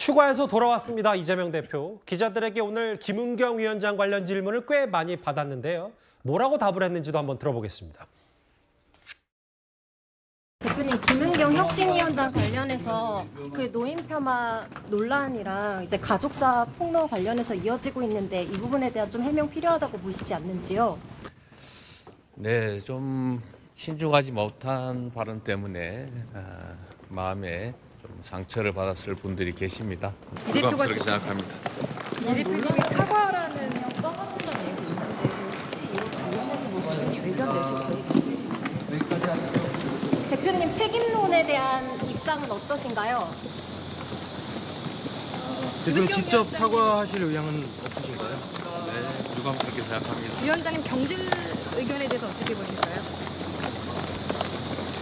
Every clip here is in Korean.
휴가에서 돌아왔습니다. 이재명 대표. 기자들에게 오늘 김은경 위원장 관련 질문을 꽤 많이 받았는데요. 뭐라고 답을 했는지도 한번 들어보겠습니다. 대표님, 김은경 혁신위원장 관련해서 그 노인 폄하 논란이랑 이제 가족사 폭로 관련해서 이어지고 있는데 이 부분에 대한 좀 해명 필요하다고 보시지 않는지요? 네, 좀 신중하지 못한 발언 때문에 마음에 좀 상처를 받았을 분들이 계십니다. 부담스럽게 생각합니다. 이 대표님이 사과라는 떠나신다는 얘기 있는데 혹시 이런 관련해서 뭐 의견 내실 계획 있으신가요? 대표님 책임론에 대한 입장은 어떠신가요? 대표님 직접 사과하실 의향은 없으신가요? 네, 부담스럽게 생각합니다. 위원장님 경질 의견에 대해서 어떻게 보실까요?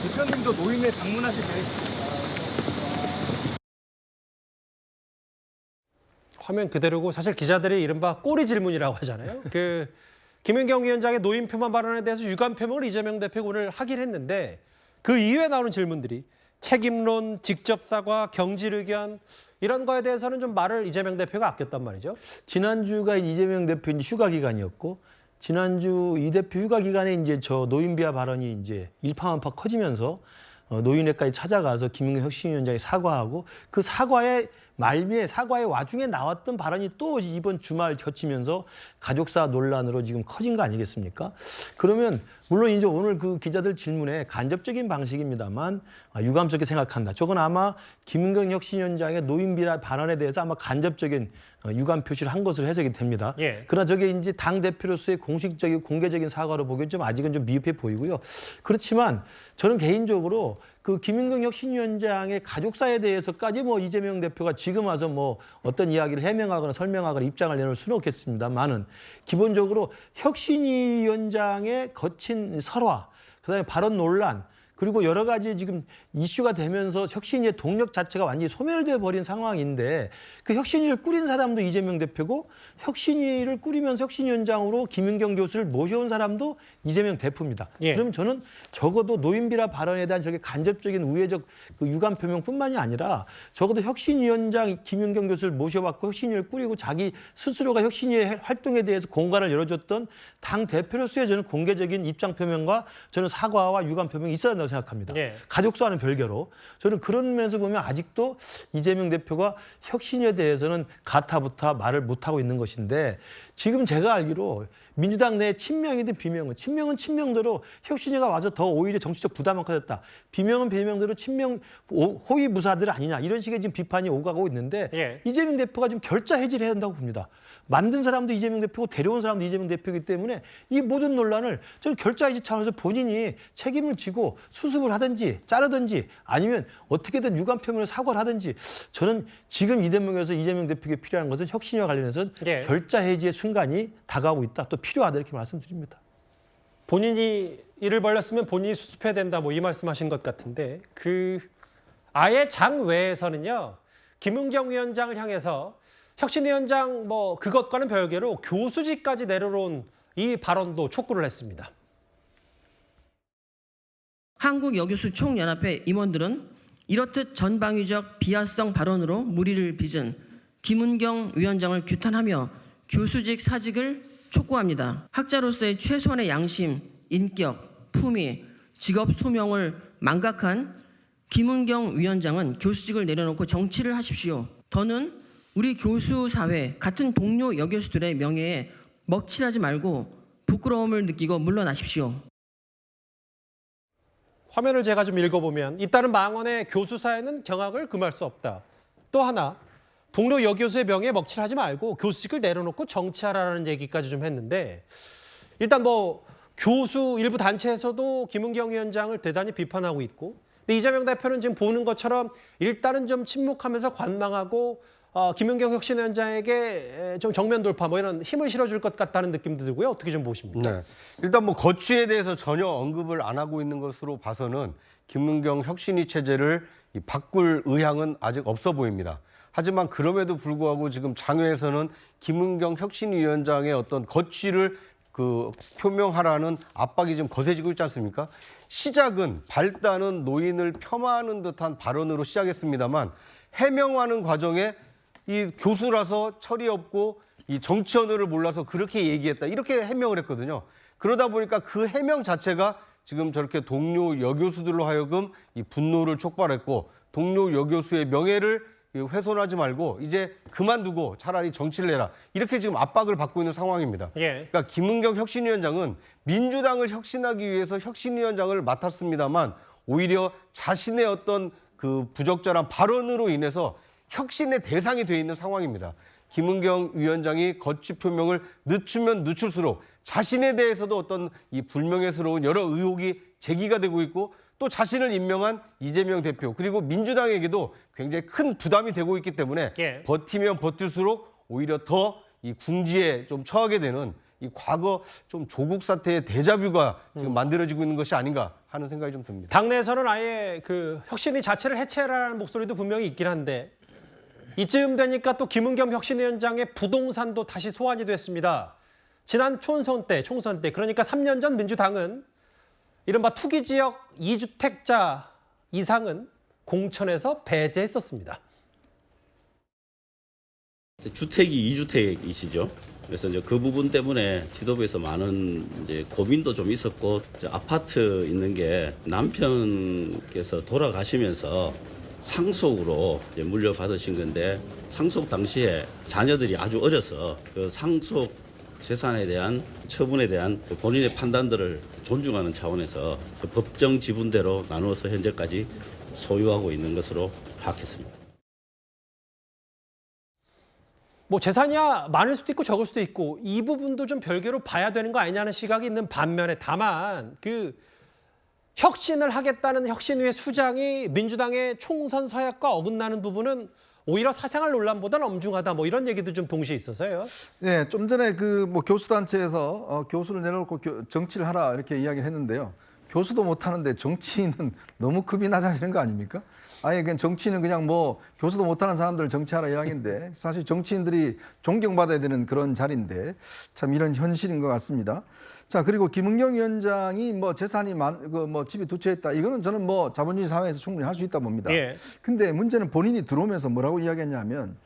대표님도 노인회 방문하실 계획. 화면 그대로고 사실 기자들이 이른바 꼬리 질문이라고 하잖아요. 김은경 위원장의 노인 폄하 발언에 대해서 유감 표명을 이재명 대표가 오늘 하긴 했는데 그 이후에 나오는 질문들이 책임론, 직접 사과, 경질 의견 이런 거에 대해서는 좀 말을 이재명 대표가 아꼈단 말이죠. 지난주가 이재명 대표 휴가 기간이었고 지난주 이 대표 휴가 기간에 이제 저 노인 비하 발언이 이제 일파만파 커지면서 노인회까지 찾아가서 김은경 혁신위원장이 사과하고 그 사과의 말미에 사과의 와중에 나왔던 발언이 또 이번 주말 겹치면서 가족사 논란으로 지금 커진 거 아니겠습니까? 그러면 물론 이제 오늘 그 기자들 질문에 간접적인 방식입니다만 유감스럽게 생각한다. 저건 아마 김은경 혁신위원장의 노인 비하 발언에 대해서 아마 간접적인 유감 표시를 한 것으로 해석이 됩니다. 예. 그러나 저게 이제 당 대표로서의 공식적이고 공개적인 사과로 보기엔 좀 아직은 좀 미흡해 보이고요. 그렇지만 저는 개인적으로 그 김은경 혁신위원장의 가족사에 대해서까지 뭐 이재명 대표가 지금 와서 뭐 어떤 이야기를 해명하거나 설명하거나 입장을 내놓을 수는 없겠습니다만은 기본적으로 혁신위원장의 거친 설화, 그다음에 발언 논란, 그리고 여러 가지 지금 이슈가 되면서 혁신위의 동력 자체가 완전히 소멸돼 버린 상황인데 그 혁신위를 꾸린 사람도 이재명 대표고 혁신위를 꾸리면서 혁신위원장으로 김은경 교수를 모셔온 사람도 이재명 대표입니다. 예. 그럼 저는 적어도 노인비라 발언에 대한 저게 간접적인 우회적 그 유감 표명뿐만이 아니라 적어도 혁신위원장 김은경 교수를 모셔왔고 혁신위를 꾸리고 자기 스스로가 혁신위의 활동에 대해서 공간을 열어줬던 당 대표로서의 저는 공개적인 입장 표명과 저는 사과와 유감 표명이 있어야 한다고 생각합니다. 예. 가족사와는 별개로 저는 그런 면에서 보면 아직도 이재명 대표가 혁신에 대해서는 가타부타 말을 못하고 있는 것인데 지금 제가 알기로 민주당 내 친명이든 비명은 친명은 친명대로 혁신위가 와서 더 오히려 정치적 부담만 커졌다. 비명은 비명대로 친명 호위 무사들 아니냐 이런 식의 지금 비판이 오가고 있는데 예. 이재명 대표가 좀 결자 해지를 해야 한다고 봅니다. 만든 사람도 이재명 대표고 데려온 사람도 이재명 대표이기 때문에 이 모든 논란을 저는 결자 해지 차원에서 본인이 책임을 지고 수습을 하든지 자르든지 아니면 어떻게든 유감 표명을 사과를 하든지 저는 지금 이 대목에서 이재명 대표에게 필요한 것은 혁신과 관련해서는 예. 결자 해지의 순간이 다가오고 있다. 또 필요하다 이렇게 말씀드립니다. 본인이 일을 벌렸으면 본인이 수습해야 된다 뭐 이 말씀하신 것 같은데 아예 장 외에서는요. 김은경 위원장을 향해서 혁신위원장 뭐 그것과는 별개로 교수직까지 내려놓은 이 발언도 촉구를 했습니다. 한국여교수 총연합회 임원들은 이렇듯 전방위적 비하성 발언으로 물의를 빚은 김은경 위원장을 규탄하며 교수직 사직을 촉구합니다. 학자로서의 최소한의 양심, 인격, 품위, 직업 소명을 망각한 김은경 위원장은 교수직을 내려놓고 정치를 하십시오. 더는 우리 교수 사회, 같은 동료 여교수들의 명예에 먹칠하지 말고 부끄러움을 느끼고 물러나십시오. 화면을 제가 좀 읽어보면 잇따른 망언의 교수 사회는 경악을 금할 수 없다. 또 하나, 동료 여교수의 명예에 먹칠하지 말고 교수직을 내려놓고 정치하라는 얘기까지 좀 했는데 일단 뭐 교수 일부 단체에서도 김은경 위원장을 대단히 비판하고 있고 근데 이재명 대표는 지금 보는 것처럼 일단은 좀 침묵하면서 관망하고 김은경 혁신위원장에게 좀 정면 돌파 뭐 이런 힘을 실어줄 것 같다는 느낌도 들고요. 어떻게 좀 보십니까? 네. 일단 뭐 거취에 대해서 전혀 언급을 안 하고 있는 것으로 봐서는 김은경 혁신위 체제를 바꿀 의향은 아직 없어 보입니다. 하지만 그럼에도 불구하고 지금 장외에서는 김은경 혁신위원장의 어떤 거취를 표명하라는 압박이 좀 거세지고 있지 않습니까? 시작은 발단은 노인을 폄하하는 듯한 발언으로 시작했습니다만 해명하는 과정에 이 교수라서 철이 없고 이 정치 언어를 몰라서 그렇게 얘기했다. 이렇게 해명을 했거든요. 그러다 보니까 그 해명 자체가 지금 저렇게 동료 여교수들로 하여금 이 분노를 촉발했고 동료 여교수의 명예를 훼손하지 말고 이제 그만두고 차라리 정치를 해라. 이렇게 지금 압박을 받고 있는 상황입니다. 예. 그러니까 김은경 혁신위원장은 민주당을 혁신하기 위해서 혁신위원장을 맡았습니다만 오히려 자신의 어떤 그 부적절한 발언으로 인해서 혁신의 대상이 돼 있는 상황입니다. 김은경 위원장이 거취 표명을 늦추면 늦출수록 자신에 대해서도 어떤 이 불명예스러운 여러 의혹이 제기가 되고 있고 또 자신을 임명한 이재명 대표 그리고 민주당에게도 굉장히 큰 부담이 되고 있기 때문에 예. 버티면 버틸수록 오히려 더 이 궁지에 좀 처하게 되는 이 과거 좀 조국 사태의 데자뷰가 지금 만들어지고 있는 것이 아닌가 하는 생각이 좀 듭니다. 당내에서는 아예 그 혁신위 자체를 해체하라는 목소리도 분명히 있긴 한데 이쯤 되니까 또 김은겸 혁신위원장의 부동산도 다시 소환이 됐습니다. 지난 총선 때 그러니까 3년 전 민주당은 이른바 투기지역 2주택자 이상은 공천에서 배제했었습니다. 주택이 2주택이시죠. 그래서 이제 그 부분 때문에 지도부에서 많은 이제 고민도 좀 있었고 이제 아파트 있는 게 남편께서 돌아가시면서 상속으로 이제 물려받으신 건데 상속 당시에 자녀들이 아주 어려서 그 상속 재산에 대한 처분에 대한 그 본인의 판단들을 존중하는 차원에서 그 법정 지분대로 나누어서 현재까지 소유하고 있는 것으로 파악했습니다. 뭐 재산이야 많을 수도 있고 적을 수도 있고 이 부분도 좀 별개로 봐야 되는 거 아니냐는 시각이 있는 반면에 다만 그 혁신을 하겠다는 혁신위의 수장이 민주당의 총선 서약과 어긋나는 부분은 오히려 사생활 논란보다는 엄중하다 뭐 이런 얘기도 좀 동시에 있어서요. 네, 좀 전에 그 뭐 교수단체에서 교수를 내놓고 정치를 하라 이렇게 이야기를 했는데요. 교수도 못하는데 정치인은 너무 급이 낮아지는 거 아닙니까? 아예 그냥 정치인은 그냥 뭐 교수도 못하는 사람들을 정치하라 이야기인데 사실 정치인들이 존경받아야 되는 그런 자리인데 참 이런 현실인 것 같습니다. 자, 그리고 김은경 위원장이 뭐 재산이 뭐 집이 두 채 있다. 이거는 저는 뭐 자본주의 사회에서 충분히 할 수 있다 봅니다. 예. 근데 문제는 본인이 들어오면서 뭐라고 이야기했냐면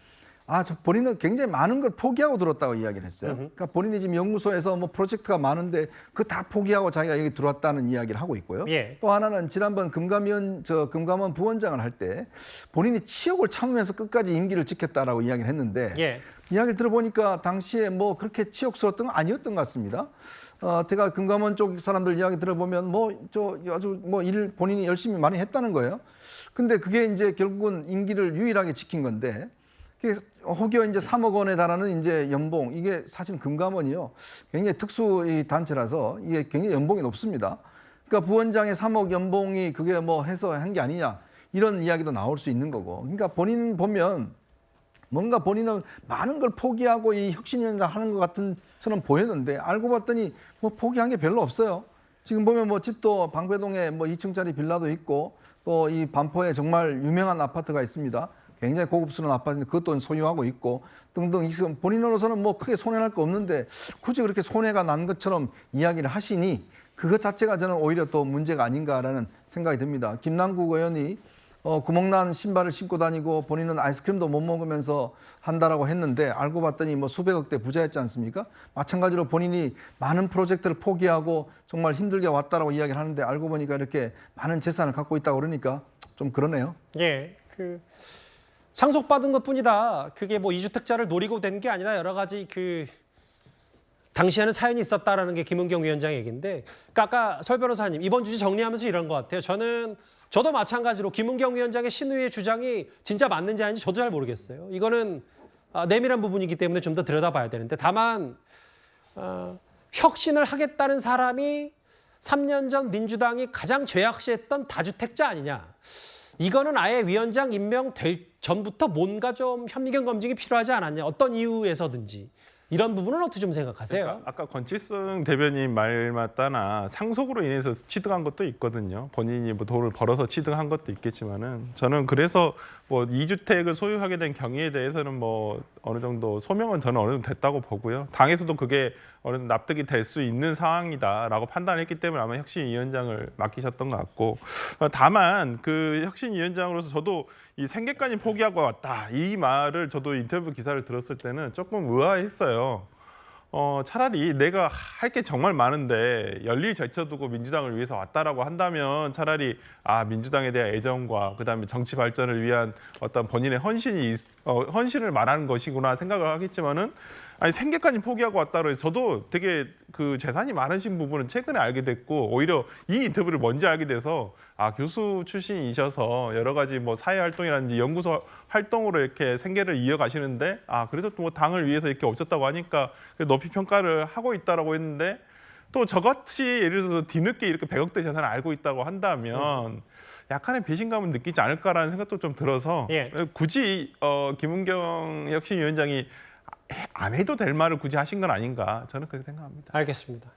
본인은 굉장히 많은 걸 포기하고 들었다고 이야기를 했어요. 그러니까 본인이 지금 연구소에서 뭐 프로젝트가 많은데 그거 다 포기하고 자기가 여기 들어왔다는 이야기를 하고 있고요. 예. 또 하나는 지난번 금감원 부원장을 할 때 본인이 치욕을 참으면서 끝까지 임기를 지켰다라고 이야기를 했는데 예. 이야기를 들어보니까 당시에 뭐 그렇게 치욕스러웠던 건 아니었던 것 같습니다. 제가 금감원 쪽 사람들 이야기 들어보면 아주 일 본인이 열심히 많이 했다는 거예요. 근데 그게 이제 결국은 임기를 유일하게 지킨 건데 혹여 이제 3억 원에 달하는 이제 연봉 이게 사실 금감원이요 굉장히 특수 이 단체라서 이게 굉장히 연봉이 높습니다. 그러니까 부원장의 3억 연봉이 그게 뭐 해서 한 게 아니냐 이런 이야기도 나올 수 있는 거고. 그러니까 본인 보면 뭔가 본인은 많은 걸 포기하고 이 혁신위원장 하는 것 같은 저는 보였는데 알고 봤더니 뭐 포기한 게 별로 없어요. 지금 보면 뭐 집도 방배동에 뭐 2층짜리 빌라도 있고 또 이 반포에 정말 유명한 아파트가 있습니다. 굉장히 고급스러운 아파트인데 그것도 소유하고 있고 등등. 본인으로서는 뭐 크게 손해날 거 없는데 굳이 그렇게 손해가 난 것처럼 이야기를 하시니 그것 자체가 저는 오히려 또 문제가 아닌가라는 생각이 듭니다. 김남국 의원이 구멍난 신발을 신고 다니고 본인은 아이스크림도 못 먹으면서 한다라고 했는데 알고 봤더니 뭐 수백억대 부자였지 않습니까? 마찬가지로 본인이 많은 프로젝트를 포기하고 정말 힘들게 왔다라고 이야기를 하는데 알고 보니까 이렇게 많은 재산을 갖고 있다고 그러니까 좀 그러네요. 예. 상속받은 것뿐이다. 그게 뭐 2주택자를 노리고 된 게 아니라 여러 가지 당시에는 사연이 있었다라는 게 김은경 위원장 얘기인데 그러니까 아까 설 변호사님 이번 주제 정리하면서 이런 것 같아요. 저도 마찬가지로 김은경 위원장의 신의의 주장이 진짜 맞는지 아닌지 저도 잘 모르겠어요. 이거는 내밀한 부분이기 때문에 좀 더 들여다봐야 되는데 다만 혁신을 하겠다는 사람이 3년 전 민주당이 가장 죄악시했던 다주택자 아니냐. 이거는 아예 위원장 임명될 전부터 뭔가 좀 현미경 검증이 필요하지 않았냐. 어떤 이유에서든지. 이런 부분은 어떻게 좀 생각하세요? 그러니까 아까 권칠승 대변인 말 맞다나 상속으로 인해서 취득한 것도 있거든요. 본인이 뭐 돈을 벌어서 취득한 것도 있겠지만은 저는 그래서 뭐 2주택을 소유하게 된 경위에 대해서는 뭐 어느 정도 소명은 저는 어느 정도 됐다고 보고요. 당에서도 그게 어느 정도 납득이 될 수 있는 상황이다라고 판단했기 때문에 아마 혁신위원장을 맡기셨던 것 같고, 다만 그 혁신위원장으로서 저도 이 생계까지 포기하고 왔다 이 말을 저도 인터뷰 기사를 들었을 때는 조금 의아했어요. 차라리 내가 할 게 정말 많은데 열일 제쳐두고 민주당을 위해서 왔다라고 한다면 차라리 민주당에 대한 애정과 그다음에 정치 발전을 위한 어떤 본인의 헌신을 말하는 것이구나 생각을 하겠지만은 아니 생계까지 포기하고 왔다 그래서 저도 되게 그 재산이 많으신 부분은 최근에 알게 됐고 오히려 이 인터뷰를 먼저 알게 돼서 교수 출신이셔서 여러 가지 뭐 사회 활동이라든지 연구소 활동으로 이렇게 생계를 이어가시는데 그래도 또 뭐 당을 위해서 이렇게 오셨다고 하니까 높이 평가를 하고 있다라고 했는데 또 저같이 예를 들어서 뒤늦게 이렇게 100억대 재산을 알고 있다고 한다면 약간의 배신감을 느끼지 않을까라는 생각도 좀 들어서 굳이 김은경 혁신위원장이 안 해도 될 말을 굳이 하신 건 아닌가 저는 그렇게 생각합니다. 알겠습니다.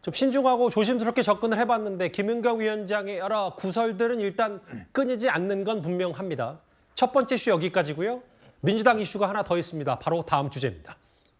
좀 신중하고 조심스럽게 접근을 해봤는데 김은경 위원장의 여러 구설들은 일단 끊이지 않는 건 분명합니다. 첫 번째 이슈 여기까지고요. 민주당 이슈가 하나 더 있습니다. 바로 다음 주제입니다.